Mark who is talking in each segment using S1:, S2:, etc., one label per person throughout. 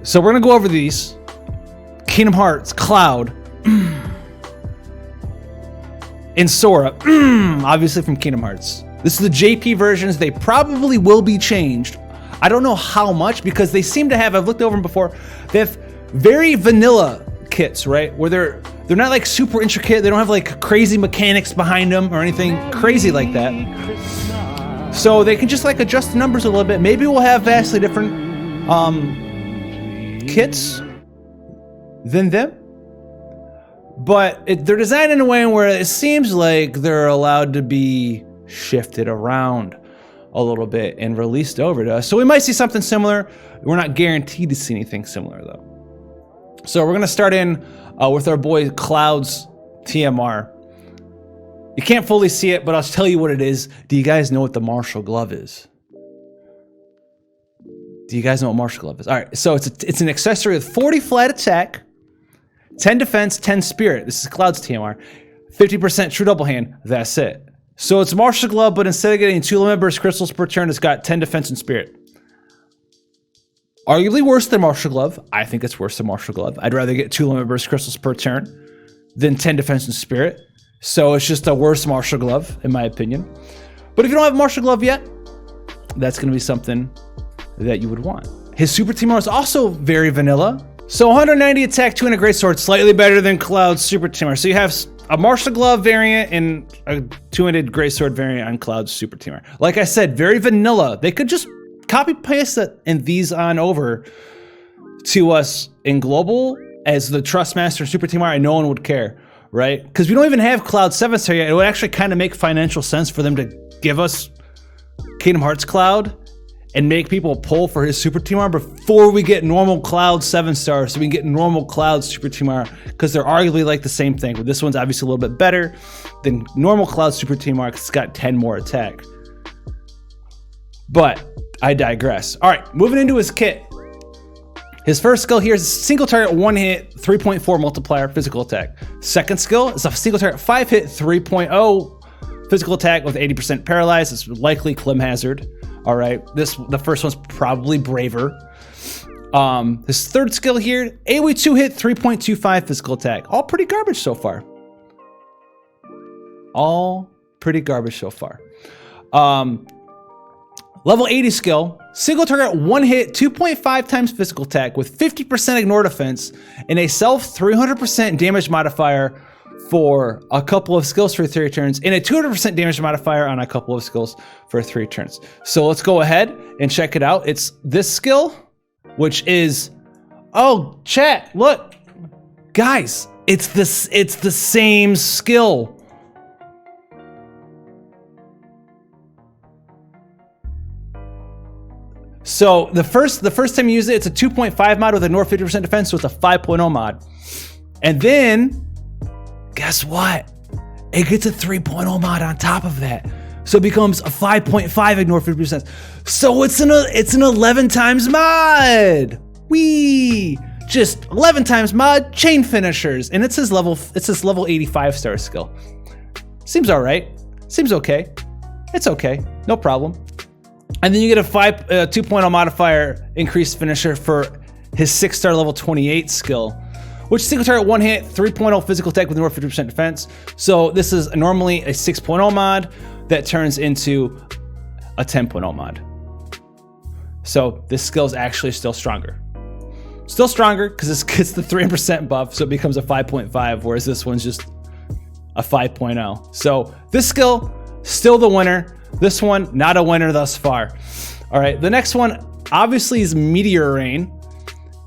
S1: So we're gonna go over these. Kingdom Hearts, Cloud, and Sora, obviously from Kingdom Hearts. This is the JP versions. They probably will be changed. I don't know how much, because they seem to have, I've looked over them before, they have very vanilla kits, right? Where they're not like super intricate. They don't have like crazy mechanics behind them or anything crazy like that. So they can just like adjust the numbers a little bit. Maybe we'll have vastly different kits than them. But they're designed in a way where it seems like they're allowed to be shifted around a little bit and released over to us. So we might see something similar. We're not guaranteed to see anything similar though. So we're gonna start in with our boy Cloud's TMR. You can't fully see it, but I'll tell you what it is. Do you guys know what the Martial Glove is? Do you guys know what Martial Glove is? All right, so it's an accessory with 40 flat attack, 10 defense, 10 spirit. This is Cloud's TMR. 50% true double hand, that's it. So it's Martial Glove, but instead of getting 2 limit burst crystals per turn, it's got 10 defense and spirit. Arguably worse than Martial Glove. I think it's worse than Martial Glove. I'd rather get 2 limit burst crystals per turn than 10 defense and spirit. So it's just a worse Martial Glove, in my opinion. But if you don't have Martial Glove yet, that's gonna be something that you would want. His Super TMR is also very vanilla. So 190 attack, 200 greatsword, slightly better than Cloud's Super TMR. So you have a Martial Glove variant and a 200 greatsword variant on Cloud's Super TMR. Like I said, very vanilla. They could just copy paste it and these on over to us in global as the Trustmaster Super TMR, and no one would care, right? Because we don't even have Cloud 7 star yet. It would actually kind of make financial sense for them to give us Kingdom Hearts Cloud and make people pull for his Super TMR before we get normal Cloud 7 star, so we can get normal Cloud Super TMR, because they're arguably like the same thing. But this one's obviously a little bit better than normal Cloud Super TMR because it's got 10 more attack. But I digress. All right, moving into his kit. His first skill here is single target 1 hit, 3.4 multiplier physical attack. Second skill is a single target 5 hit, 3.0 physical attack with 80% paralyzed. It's likely Clim Hazard. All right, the first one's probably Braver. His third skill here, AoE 2 hit, 3.25 physical attack. All pretty garbage so far. All pretty garbage so far. Level 80 skill, single target 1 hit, 2.5 times physical attack with 50% ignore defense and a self 300% damage modifier for a couple of skills for 3 turns and a 200% damage modifier on a couple of skills for 3 turns. So let's go ahead and check it out. It's this skill, which is, oh, chat, look, guys, it's the same skill. So the first time you use it, it's a 2.5 mod with a North 50% defense, so it's a 5.0 mod. And then, guess what? It gets a 3.0 mod on top of that. So it becomes a 5.5 ignore 50%. So it's an 11 times mod. Whee! Just 11 times mod, chain finishers. And it's his level 85 star skill. Seems all right. Seems okay. It's okay, no problem. And then you get a 2.0 modifier increased finisher for his 6-star level 28 skill, which single target 1 hit, 3.0 physical attack with more 50% defense. So this is normally a 6.0 mod that turns into a 10.0 mod. So this skill is actually still stronger. Still stronger because this gets the 3% buff, so it becomes a 5.5, whereas this one's just a 5.0. So this skill, still the winner. This one, not a winner thus far. All right, the next one obviously is Meteor Rain.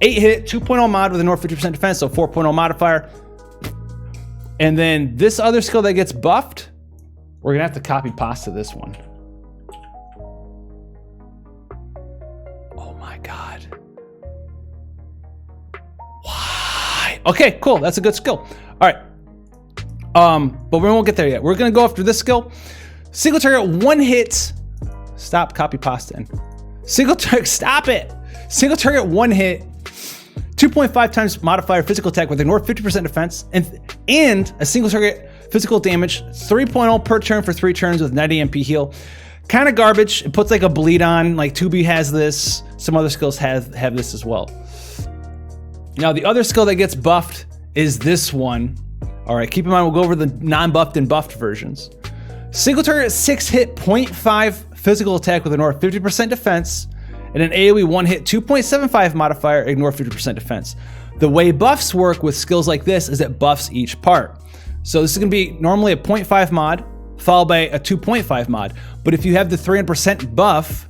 S1: 8 hit, 2.0 mod with a North 50% defense, so 4.0 modifier. And then this other skill that gets buffed, we're gonna have to copy pasta this one. Oh my God. Why? Okay, cool, that's a good skill. All right, but we won't get there yet. We're gonna go after this skill. Single target 1 hit, stop copy pasta in. Single target, stop it. Single target 1 hit, 2.5 times modifier physical attack with ignore 50% defense, and a single target physical damage, 3.0 per turn for 3 turns with 90 MP heal. Kind of garbage. It puts like a bleed on, like 2B has this, some other skills have this as well. Now, the other skill that gets buffed is this one. All right, keep in mind, we'll go over the non-buffed and buffed versions. Single target 6-hit 0.5 physical attack with ignore 50% defense, and an AoE 1-hit 2.75 modifier, ignore 50% defense. The way buffs work with skills like this is it buffs each part. So this is gonna be normally a 0.5 mod, followed by a 2.5 mod. But if you have the 300% buff,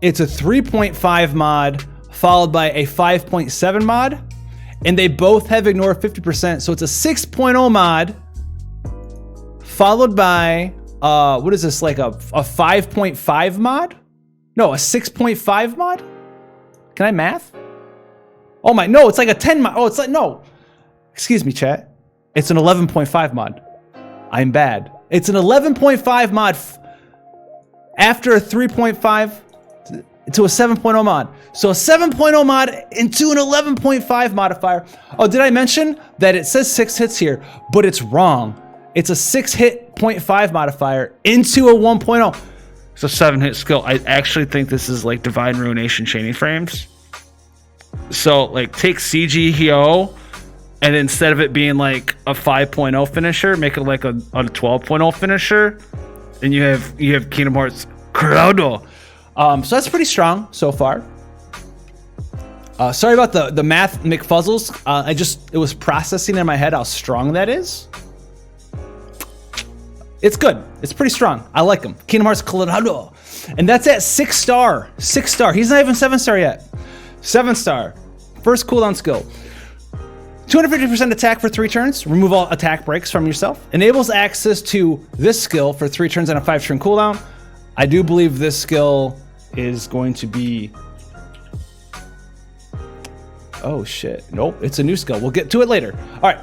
S1: it's a 3.5 mod, followed by a 5.7 mod, and they both have ignore 50%, so it's a 6.0 mod, followed by, what is this, like a 5.5 mod? No, a 6.5 mod? Can I math? Oh my, no, it's like a 10 mod. Oh, it's like, no. Excuse me, chat. It's an 11.5 mod. I'm bad. It's an 11.5 mod after a 3.5 to a 7.0 mod. So a 7.0 mod into an 11.5 modifier. Oh, did I mention that it says 6 hits here, but it's wrong. It's a 6-hit 0.5 modifier into a 1.0. It's a 7-hit skill. I actually think this is like Divine Ruination chaining frames. So like take CGO and instead of it being like a 5.0 finisher, make it like a 12.0 finisher. And you have Kingdom Hearts Crowdo. So that's pretty strong so far. Sorry about the math McFuzzles. It was processing in my head how strong that is. It's good. It's pretty strong. I like him. Kingdom Hearts Colorado. And that's at 6 star. 6 star. He's not even 7 star yet. 7 star. First cooldown skill. 250% attack for 3 turns. Remove all attack breaks from yourself. Enables access to this skill for 3 turns and a 5-turn cooldown. I do believe this skill is going to be... Oh shit. Nope. It's a new skill. We'll get to it later. All right.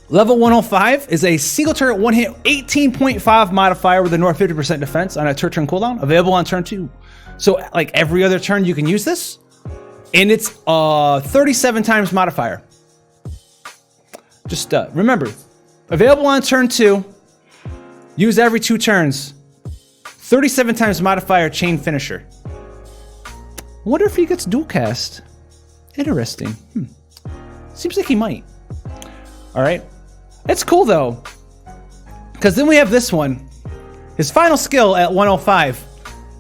S1: Level 105 is a single turret 1-hit 18.5 modifier with a north 50% defense on a turn cooldown, available on turn 2. So like every other turn you can use this, and it's 37 times modifier. Just remember, available on turn 2, use every 2 turns, 37 times modifier chain finisher. Wonder if he gets dual cast. Interesting. Seems like he might. All right. It's cool though, because then we have this one. His final skill at 105.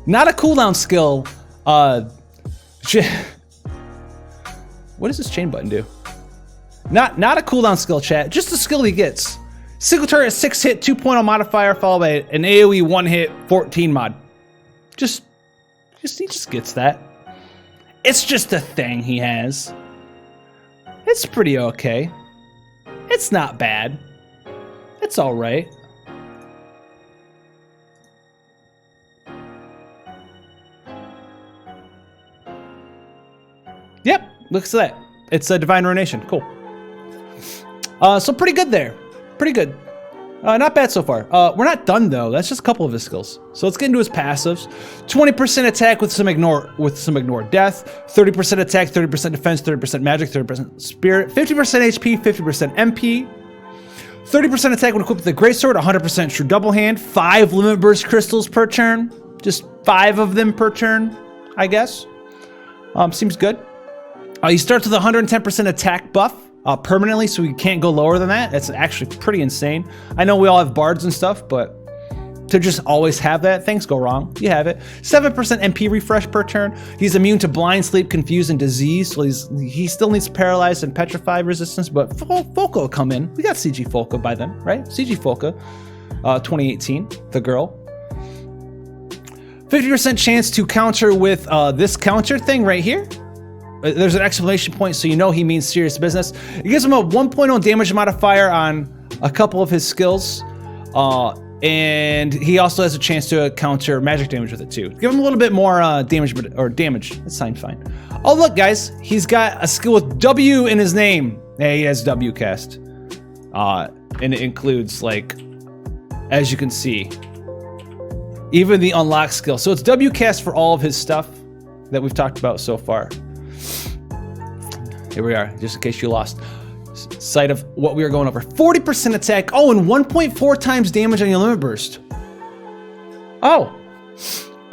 S1: Not a cooldown skill. What does this chain button do? Not a cooldown skill, chat. Just the skill he gets. Single turret 6-hit 2.0 modifier followed by an AoE 1-hit 14 mod. He just gets that. It's just a thing he has. It's pretty okay. It's not bad. It's all right. Yep, looks like that. It's a Divine Ruination. Cool. So pretty good there. Pretty good. Not bad so far. We're not done though. That's just a couple of his skills. So let's get into his passives. 20% attack with some ignore death, 30% attack, 30% defense, 30% magic, 30% spirit, 50% HP, 50% MP, 30% attack when equipped with the greatsword, 100% true double hand, 5 limit burst crystals per turn. Just 5 of them per turn, I guess. Seems good. He starts with 110% attack buff. Permanently, so we can't go lower than that. That's actually pretty insane. I know we all have bards and stuff, but to just always have that, things go wrong. You have it. 7% MP refresh per turn. He's immune to blind, sleep, confuse, and disease. So he still needs paralyzed and petrified resistance, but Folka will come in. We got CG Folka by then, right? CG Folka, 2018, the girl. 50% chance to counter with this counter thing right here. There's an exclamation point, so you know he means serious business. It gives him a 1.0 damage modifier on a couple of his skills. And he also has a chance to counter magic damage with it too. Give him a little bit more damage. That's fine. Oh look guys, he's got a skill with W in his name. Yeah, he has W cast. And it includes, like, as you can see, even the unlock skill. So it's W cast for all of his stuff that we've talked about so far. Here we are, just in case you lost sight of what we were going over. 40% attack. Oh, and 1.4 times damage on your limit burst. Oh,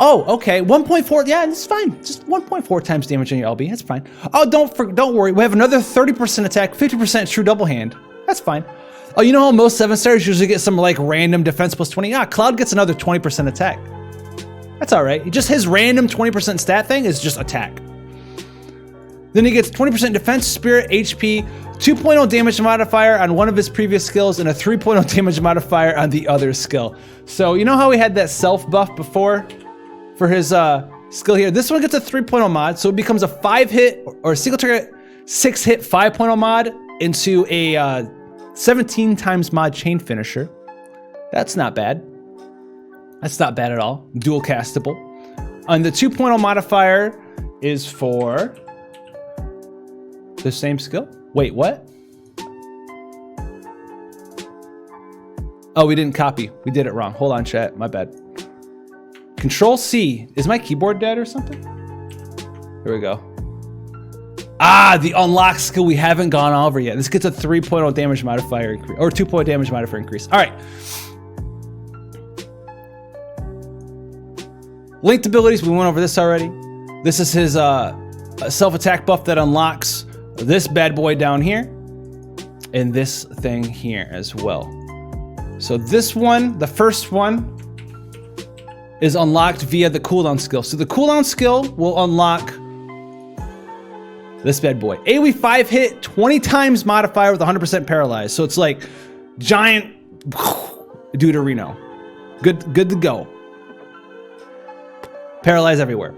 S1: Oh, okay. 1.4. Yeah, it's fine. Just 1.4 times damage on your LB. That's fine. Oh, don't worry. We have another 30% attack, 50% true double hand. That's fine. Oh, you know how most 7-stars usually get some like random defense plus 20? Ah, Cloud gets another 20% attack. That's all right. Just his random 20% stat thing is just attack. Then he gets 20% defense, spirit, HP, 2.0 damage modifier on one of his previous skills, and a 3.0 damage modifier on the other skill. So you know how we had that self buff before for his skill here? This one gets a 3.0 mod, so it becomes a 5-hit or single target 6-hit 5.0 mod into a 17 times mod chain finisher. That's not bad. That's not bad at all. Dual castable. And the 2.0 modifier is for the same skill. Wait, what? Oh, we didn't copy. We did it wrong. Hold on, chat. My bad. Control C. Is my keyboard dead or something? Here we go. Ah, the unlock skill we haven't gone over yet. This gets a 3.0 damage modifier increase, or 2.0 damage modifier increase. All right. Linked abilities, we went over this already. This is his self-attack buff that unlocks this bad boy down here and this thing here as well. So this one, the first one, is unlocked via the cooldown skill. So the cooldown skill will unlock this bad boy. AoE 5-hit, 20 times modifier with 100% paralyzed. So it's like giant Deuterino. Good to go. Paralyze everywhere.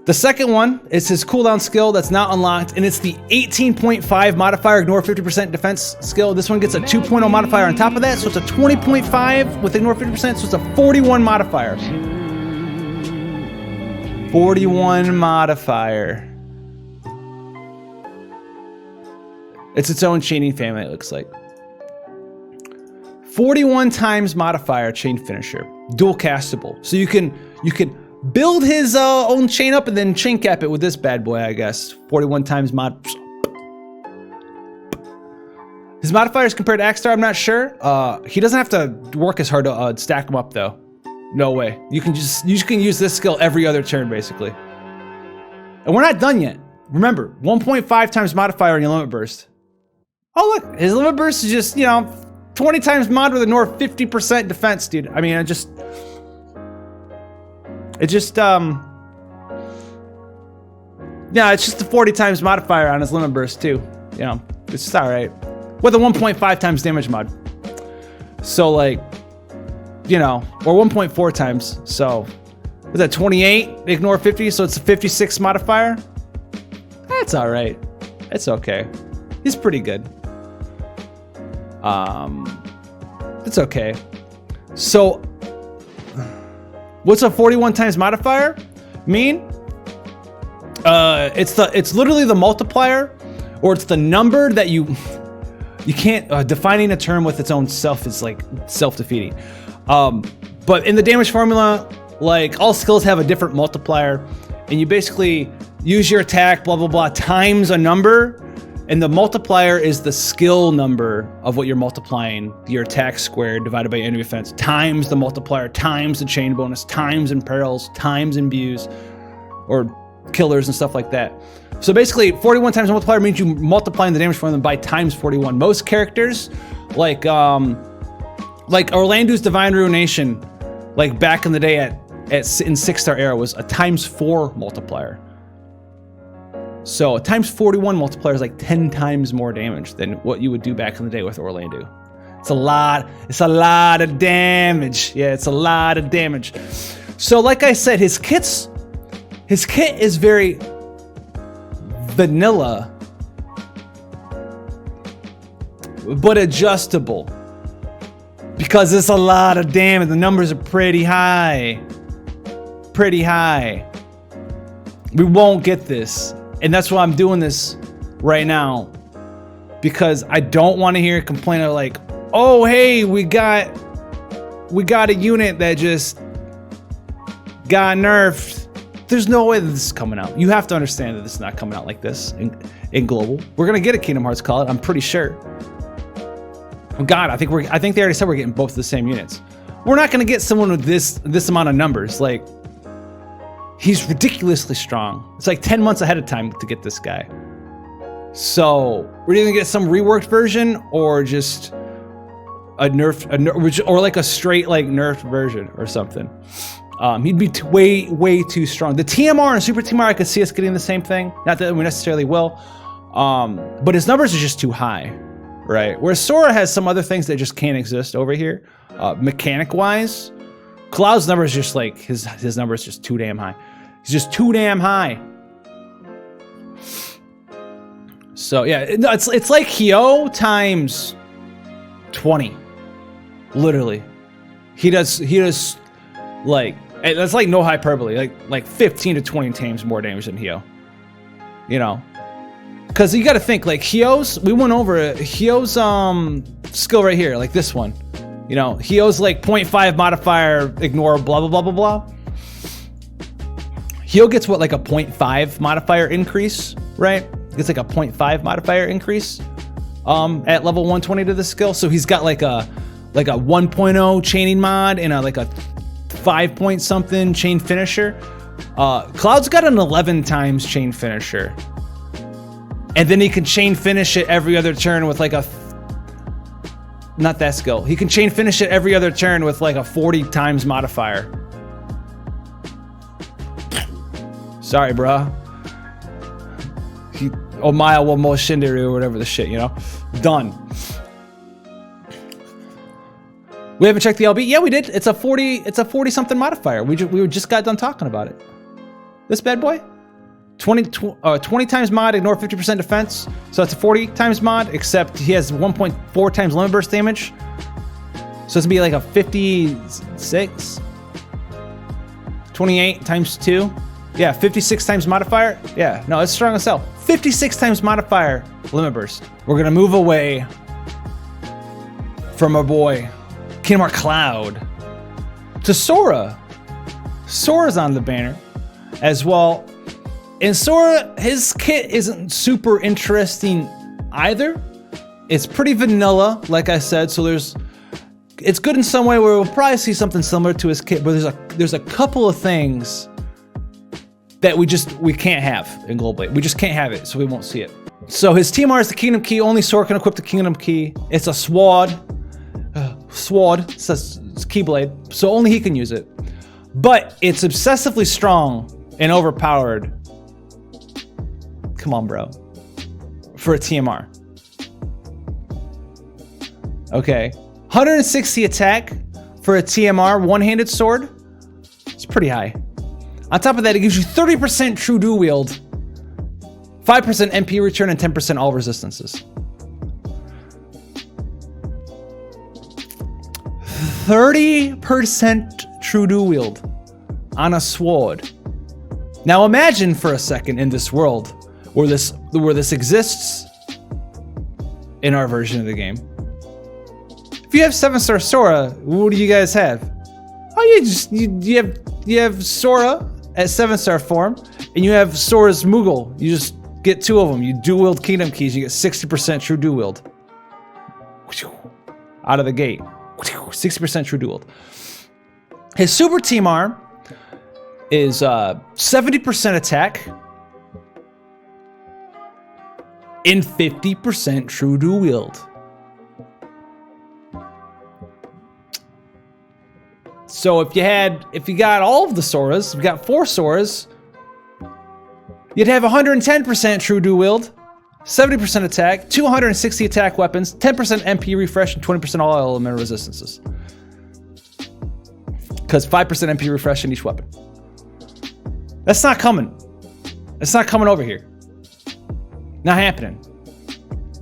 S1: The second one is his cooldown skill that's not unlocked, and it's the 18.5 modifier, ignore 50% defense skill. This one gets a 2.0 modifier on top of that, so it's a 20.5 with ignore 50%, so it's a 41 modifier. 41 modifier. It's its own chaining family, it looks like. 41 times modifier chain finisher, dual castable. So you can build his own chain up and then chain cap it with this bad boy, I guess. 41 times mod. His modifiers compared to Axstar, I'm not sure. He doesn't have to work as hard to stack them up though. No way. You can use this skill every other turn basically. And we're not done yet. Remember, 1.5 times modifier on your limit burst. Oh look, his limit burst is just, 20 times mod with a ignore 50% defense, dude. I mean, yeah, it's just the 40 times modifier on his limit burst too. It's just all right. With a 1.5 times damage mod. So like, or 1.4 times. So is that 28? Ignore 50, so it's a 56 modifier. That's all right. It's okay. He's pretty good. It's okay. So what's a 41 times modifier mean? It's literally the multiplier, or it's the number that you can't defining a term with its own self is like self-defeating. But in the damage formula, like all skills have a different multiplier, and you basically use your attack blah blah blah times a number, and the multiplier is the skill number of what you're multiplying, your attack squared divided by enemy defense, times the multiplier, times the chain bonus, times imperils, times imbues, or killers and stuff like that. So basically, 41 times multiplier means you multiplying the damage from them by times 41. Most characters, like Orlando's Divine Ruination, like back in the day in 6-star era was a times 4 multiplier. So a times 41 multiplier is like 10 times more damage than what you would do back in the day with Orlando. It's a lot of damage. Yeah, it's a lot of damage. So like I said, his kit is very vanilla, but adjustable. Because it's a lot of damage. The numbers are pretty high. Pretty high. We won't get this. And that's why I'm doing this right now, because I don't want to hear a complaint of like, oh hey, we got a unit that just got nerfed. There's no way that this is coming out. You have to understand that this is not coming out like this in global. We're gonna get a Kingdom Hearts call-out, I'm pretty sure. Oh God, I think they already said we're getting both of the same units. we're not gonna get someone with this amount of numbers. Like, he's ridiculously strong. It's like 10 months ahead of time to get this guy. So we're either gonna get some reworked version or just a nerf, or like a straight like nerfed version or something. He'd be way too strong. The TMR and Super TMR, I could see us getting the same thing. Not that we necessarily will, but his numbers are just too high, right? Whereas Sora has some other things that just can't exist over here, mechanic-wise. Cloud's numbers just like his numbers just too damn high. He's just too damn high. So yeah, it's like Hyo times 20, literally. He does like, that's like no hyperbole, like 15 to 20 times more damage than Hyo. You know, because you got to think like we went over Hyo's skill right here, like this one. You know, Hyo's like 0.5 modifier, ignore blah blah blah blah blah. Hyo gets what, like a 0.5 modifier increase, right? Gets like a 0.5 modifier increase at level 120 to the skill. So he's got like a 1.0 chaining mod and like a 5 point something chain finisher. Cloud's got an 11 times chain finisher, and then he can chain finish it every other turn with like not that skill. He can chain finish it every other turn with like a 40 times modifier. Sorry, bruh. Omaya wa mo shinderu or whatever the shit, you know? Done. We haven't checked the LB. Yeah, we did. It's a 40 something modifier. We just got done talking about it. This bad boy? 20 times mod, ignore 50% defense. So that's a 40 times mod, except he has 1.4 times limit burst damage. So it's gonna be like a 56. 28 times 2. Yeah, 56 times modifier. Yeah, no, it's strong as hell. 56 times modifier limit burst. We're gonna move away from our boy, Kingdom Hearts Cloud, to Sora. Sora's on the banner as well. And Sora, his kit isn't super interesting either. It's pretty vanilla, like I said, so it's good in some way where we'll probably see something similar to his kit, but there's a couple of things that we can't have in Global Blade. We just can't have it, so we won't see it. So his TMR is the Kingdom Key. Only Sora can equip the Kingdom Key. It's a sword. It says it's Keyblade, so only he can use it. But it's obsessively strong and overpowered. Come on, bro. For a TMR. Okay. 160 attack for a TMR one-handed sword. It's pretty high. On top of that, it gives you 30% true dual wield, 5% MP return, and 10% all resistances. 30% true dual wield on a sword. Now imagine for a second in this world where this exists in our version of the game. If you have 7-star Sora, what do you guys have? Oh, you have Sora at 7-star form, and you have Sora's Moogle. You just get 2 of them. You dual wield Kingdom Keys. You get 60% true dual wield out of the gate. 60% true dual wield. His Super TMR is 70% attack and 50% true dual wield. So if you got all of the Soras, if you got 4 Soras, you'd have 110% true dual wield, 70% attack, 260 attack weapons, 10% MP refresh, and 20% all element resistances. Because 5% MP refresh in each weapon. That's not coming. It's not coming over here. Not happening.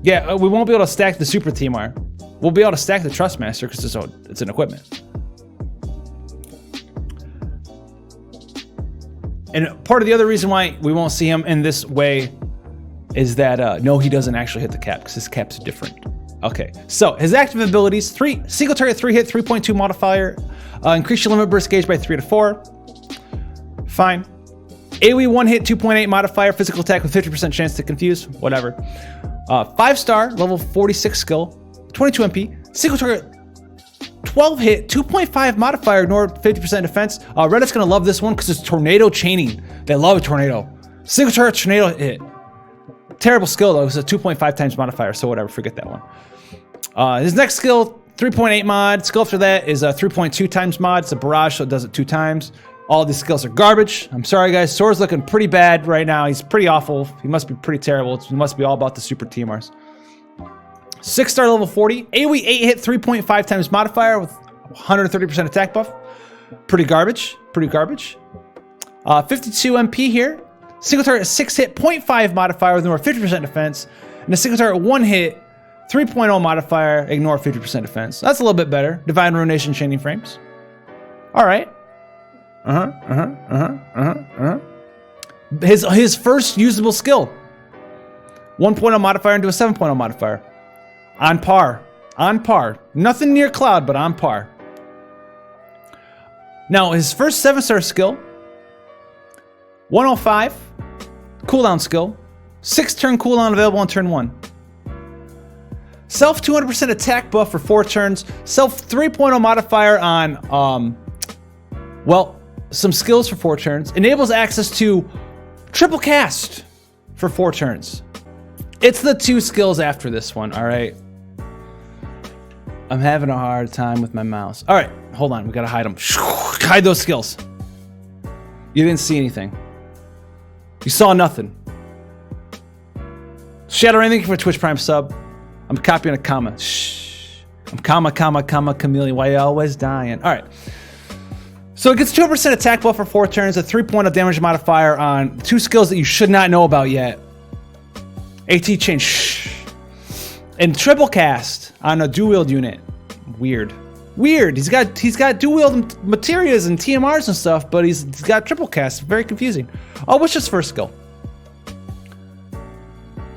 S1: Yeah, we won't be able to stack the Super TMR. We'll be able to stack the Trustmaster because it's an equipment. And part of the other reason why we won't see him in this way is that, no, he doesn't actually hit the cap because his cap's different. Okay, so his active abilities, single target 3 hit, 3.2 modifier, increase your limit burst gauge by 3 to 4. Fine. AoE 1 hit, 2.8 modifier, physical attack with 50% chance to confuse, whatever. 5-star, level 46 skill, 22 MP, single target 12 hit, 2.5 modifier, ignore 50% defense. Reddit's gonna love this one because it's tornado chaining. They love a tornado. Single target tornado hit. Terrible skill though, it's a 2.5 times modifier, so whatever, forget that one. His next skill, 3.8 mod. Skill after that is a 3.2 times mod. It's a barrage, so it does it 2 times. All these skills are garbage. I'm sorry guys, Sora's looking pretty bad right now. He's pretty awful. He must be pretty terrible. It must be all about the super TMRs. 6-star level 40. AoE 8 hit, 3.5 times modifier with 130% attack buff. Pretty garbage, pretty garbage. 52 MP here. Single target 6 hit, 0.5 modifier with ignore 50% defense. And a single target 1 hit, 3.0 modifier, ignore 50% defense. That's a little bit better. Divine Ruination Chaining Frames. All right. His first usable skill. 1.0 modifier into a 7.0 modifier. On par. On par. Nothing near Cloud, but on par. Now, his first 7-star skill. 105. Cooldown skill. 6-turn cooldown available on turn 1. Self 200% attack buff for 4 turns. Self 3.0 modifier on, well, some skills for 4 turns. Enables access to triple cast for 4 turns. It's the 2 skills after this one, all right? I'm having a hard time with my mouse. All right, hold on, we gotta hide them. Hide those skills. You didn't see anything. You saw nothing. Shadow anything for Twitch Prime sub. I'm copying a comma. Shh. I'm comma, chameleon. Why you always dying? All right. So it gets 200% attack buff for 4 turns, a 3.0 damage modifier on 2 skills that you should not know about yet. AT chain, shh. And triple cast on a dual wield unit. Weird. Weird. He's got dual wield materials and TMRs and stuff, but he's got triple cast. Very confusing. Oh, what's his first skill?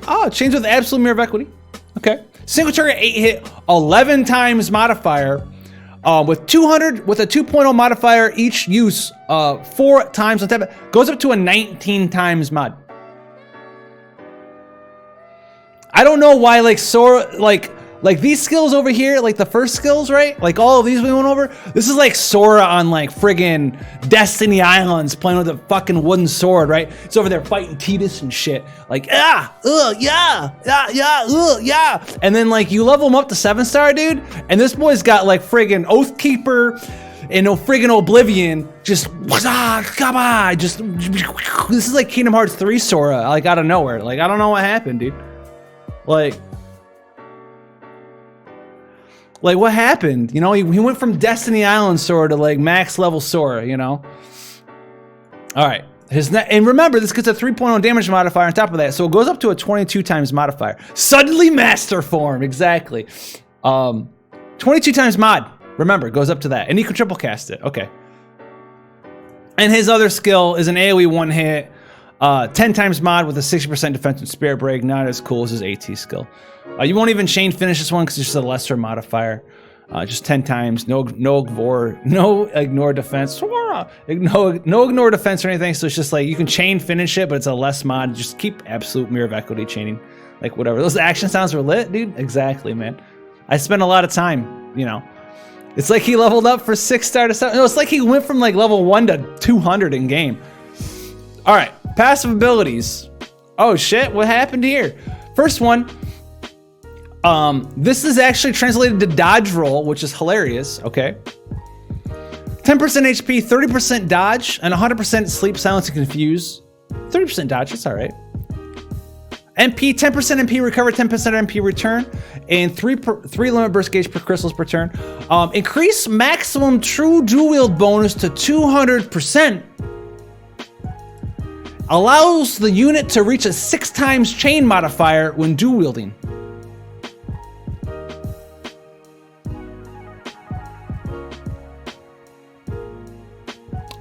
S1: Oh, chains with absolute mirror of equity. Okay. Single target 8 hit, 11 times modifier. With a 2.0 modifier each use, 4 times on top, goes up to a 19 times mod. I don't know why, like Sora, like these skills over here, like the first skills, right? Like all of these we went over. This is like Sora on like friggin' Destiny Islands playing with a fucking wooden sword, right? It's over there fighting Tidus and shit. Like yeah. And then like you level him up to 7-star, dude. And this boy's got like friggin' Oathkeeper and no friggin' Oblivion. Just come on, just this is like Kingdom Hearts 3 Sora, like out of nowhere. Like I don't know what happened, dude. Like what happened? You know, he went from Destiny Island Sora to like max level Sora, you know? All right, and remember, this gets a 3.0 damage modifier on top of that, so it goes up to a 22 times modifier. Suddenly master form, exactly. 22 times mod, remember, goes up to that, and you can triple cast it, okay. And his other skill is an AoE 1 hit, 10 times mod with a 60% defense and spirit break, not as cool as his AT skill. You won't even chain finish this one because it's just a lesser modifier. Just 10 times, no ignore defense, no ignore defense or anything. So it's just like you can chain finish it, but it's a less mod. Just keep absolute mirror of equity chaining, like whatever. Those action sounds were lit, dude. Exactly, man. I spent a lot of time, you know. It's like he leveled up for 6-star to 7. No, it's like he went from like level 1 to 200 in game. All right, passive abilities. Oh shit, what happened here? First one. This is actually translated to dodge roll, which is hilarious, okay? 10% HP, 30% dodge, and 100% sleep, silence, and confuse. 30% dodge, that's all right. MP, 10% MP recover, 10% MP return, and 3 limit burst gauge per crystals per turn. Increase maximum true dual wield bonus to 200%. Allows the unit to reach a 6 times chain modifier when dual wielding.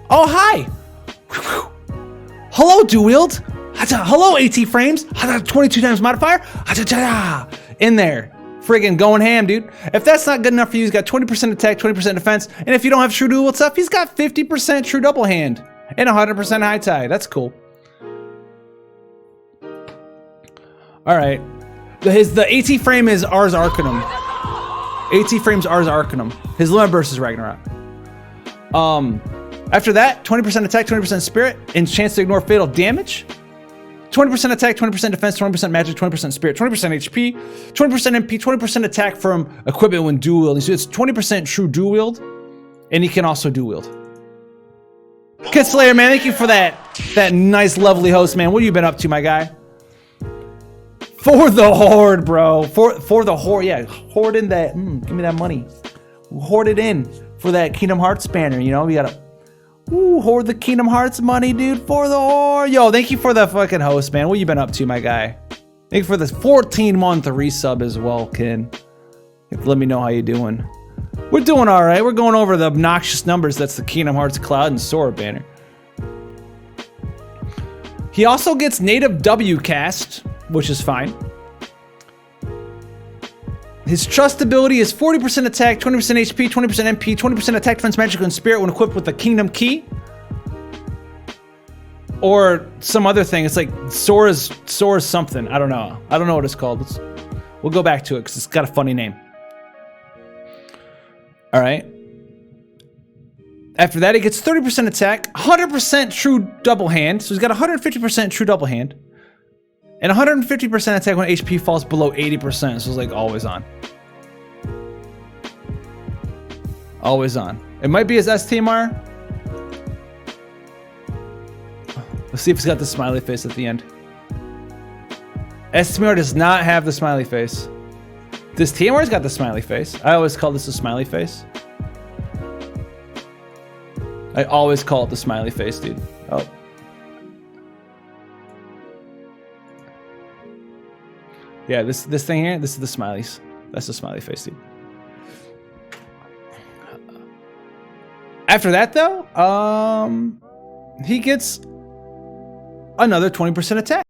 S1: Oh, hi! Hello, dual wield! Hello, AT frames! 22 times modifier! In there. Friggin' going ham, dude. If that's not good enough for you, he's got 20% attack, 20% defense, and if you don't have true dual wield stuff, he's got 50% true double hand and 100% high tide. That's cool. Alright. The AT frame is Ars Arcanum. AT frames Ars Arcanum. His limit burst is Ragnarok. After that, 20% attack, 20% spirit, and chance to ignore fatal damage. 20% attack, 20% defense, 20% magic, 20% spirit, 20% HP, 20% MP, 20% attack from equipment when dual wielding. So it's 20% true dual wield, and he can also dual wield. Kid Slayer, man, thank you for that nice, lovely host, man. What have you been up to, my guy? For the Horde, bro. For the Horde, yeah. Hoard in that. Give me that money. Hoard it in for that Kingdom Hearts banner. You know, we gotta hoard the Kingdom Hearts money, dude. For the Horde. Yo, thank you for the fucking host, man. What you been up to, my guy? Thank you for this 14-month resub as well, Ken. Let me know how you doing. We're doing all right. We're going over the obnoxious numbers. That's the Kingdom Hearts Cloud and Sora banner. He also gets native W cast, which is fine. His trust ability is 40% attack, 20% HP, 20% MP, 20% attack, defense, magic, and spirit when equipped with the Kingdom Key. Or some other thing. It's like Sora's something. I don't know. I don't know what it's called. We'll go back to it because it's got a funny name. All right. After that, he gets 30% attack, 100% true double hand. So he's got 150% true double hand. And 150% attack when HP falls below 80%. So it's like always on. Always on. It might be his STMR. Let's see if he's got the smiley face at the end. STMR does not have the smiley face. This TMR's got the smiley face. I always call this a smiley face. I always call it the smiley face, dude. Oh. Yeah, this thing here, this is the smileys. That's the smiley face, dude. After that, though, he gets another 20% attack.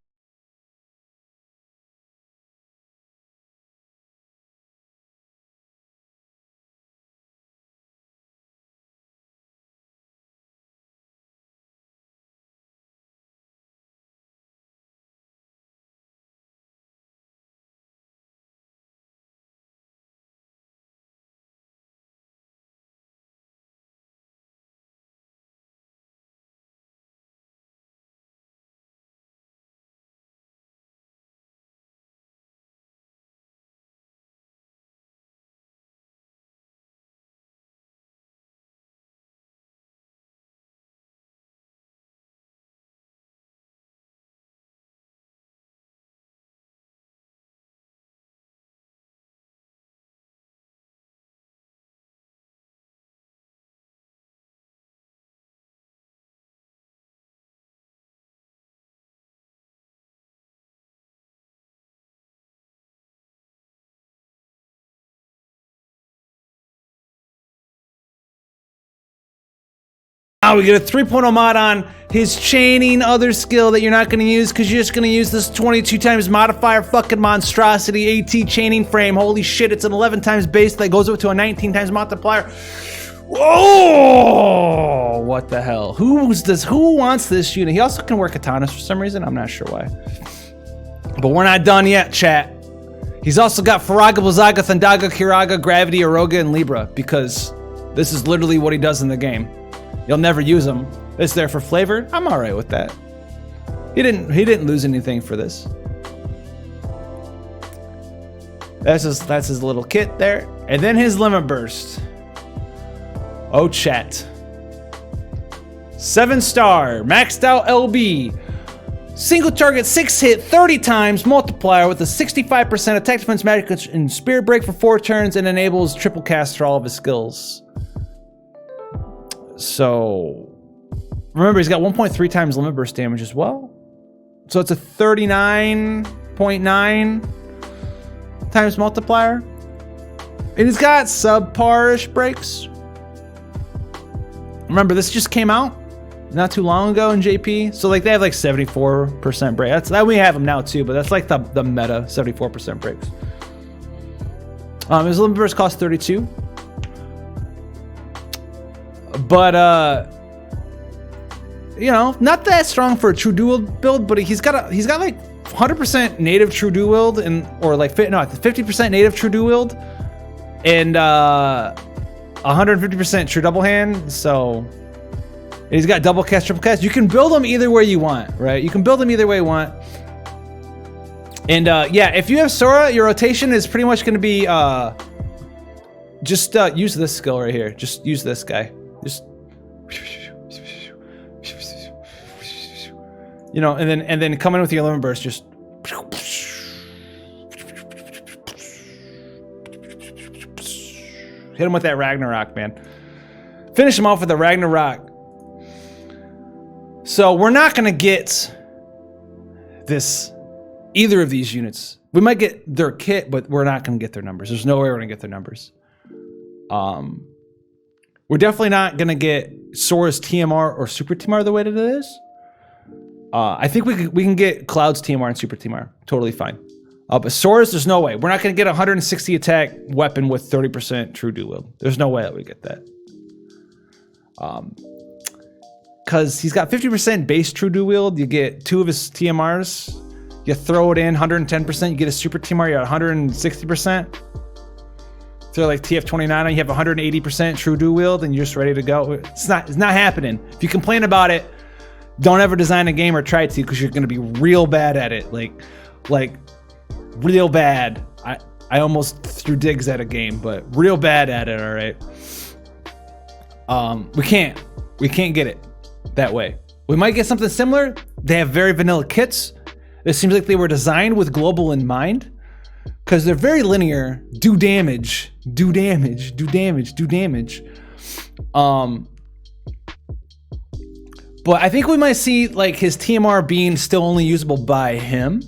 S1: Now we get a 3.0 mod on his chaining other skill that you're not going to use because you're just going to use this 22 times modifier fucking monstrosity AT chaining frame. Holy shit, it's an 11 times base that goes up to a 19 times multiplier. Oh, what the hell? Who wants this unit? He also can wear katanas for some reason. I'm not sure why. But we're not done yet, chat. He's also got Faraga, Blazaga, Thundaga, Kiraga, Gravity, Aroga, and Libra because this is literally what he does in the game. You'll never use him. It's there for flavor. I'm all right with that. He didn't lose anything for this. That's his little kit there. And then his limit burst. Oh, chat. 7-star, maxed out LB. Single target, 6 hit, 30 times multiplier with a 65% attack, defense, magic, and spirit break for 4 turns and enables triple cast for all of his skills. So, remember he's got 1.3 times limit burst damage as well. So it's a 39.9 times multiplier. And he's got subpar-ish breaks. Remember, this just came out not too long ago in JP. So like they have like 74% break. That we have them now too, but that's like the meta 74% breaks. His limit burst costs 32. But you know, not that strong for a true dual build, but he's got like 100% native true dual wield and or like 50% native true dual wield and 150% true double hand. So he's got double cast, triple cast. You can build them either way you want, right? You can build them either way you want. And yeah, if you have Sora, your rotation is pretty much going to be just use this skill right here. Just use this guy. Just you know, and then come in with your limit burst. Just hit him with that Ragnarok, man. Finish him off with the Ragnarok. So we're not gonna get this. Either of these units. We might get their kit, but we're not going to get their numbers. There's no way we're going to get their numbers. We're definitely not going to get Sora's TMR or Super TMR the way that it is. I think we can get Cloud's TMR and Super TMR. Totally fine. But Sora's, there's no way. We're not going to get a 160 attack weapon with 30% true dual wield. There's no way that we get that. Because he's got 50% base true dual wield. You get 2 of his TMRs. You throw it in 110%, you get a Super TMR, you're at 160%. Throw like TF29 on, you have 180% true dual wield, and you're just ready to go. It's not happening. If you complain about it, don't ever design a game or try to, because you're gonna be real bad at it. Like real bad. I almost threw digs at a game, but real bad at it, all right? We can't get it that way. We might get something similar. They have very vanilla kits. It seems like they were designed with global in mind, because they're very linear. Do damage, do damage, do damage, do damage. But I think we might see like his TMR being still only usable by him,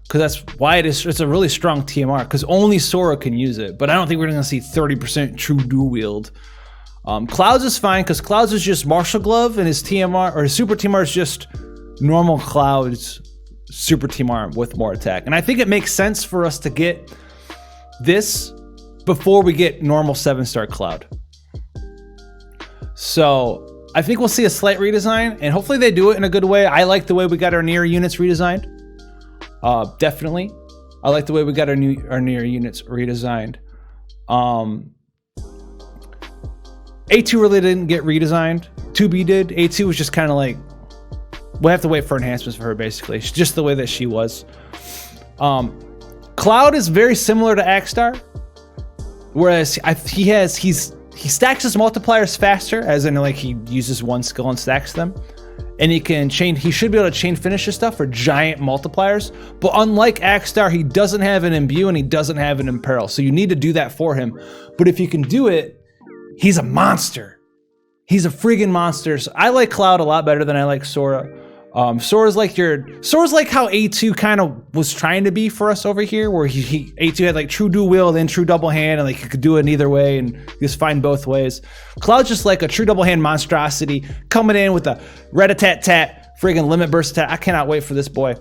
S1: because that's why it's a really strong TMR, because only Sora can use it. But I don't think we're gonna see 30% true dual wield. Clouds is fine, because Clouds is just Martial Glove, and his TMR or his Super TMR is just normal Clouds Super TMR with more attack. And I think it makes sense for us to get this before we get normal 7-star Cloud. So I think we'll see a slight redesign, and hopefully they do it in a good way. I like the way we got our near units redesigned. Definitely. I like the way we got our near units redesigned. A2 really didn't get redesigned. 2B did. A2 was just kind of like, we'll have to wait for enhancements for her, basically. She's just the way that she was. Cloud is very similar to Axstar, whereas he stacks his multipliers faster, as in like he uses one skill and stacks them. And he should be able to chain finish his stuff for giant multipliers. But unlike Axstar, he doesn't have an imbue and he doesn't have an imperil. So you need to do that for him. But if you can do it, he's a monster. He's a friggin' monster. So I like Cloud a lot better than I like Sora. Sora's like how A2 kind of was trying to be for us over here, where A2 had like true dual wield and true double hand, and like you could do it in either way, and he was fine both ways. Cloud's just like a true double hand monstrosity coming in with a rat-a-tat-tat friggin' limit burst attack. I cannot wait for this boy.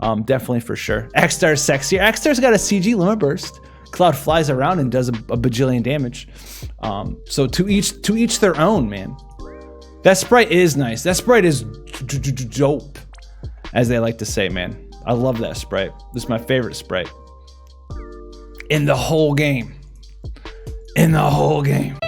S1: Definitely for sure. Axstar's sexier. Axstar's got a CG limit burst. Cloud flies around and does a bajillion damage. So to each their own, man. That sprite is nice. That sprite is dope, as they like to say, man. I love that sprite. This is my favorite sprite in the whole game. In the whole game.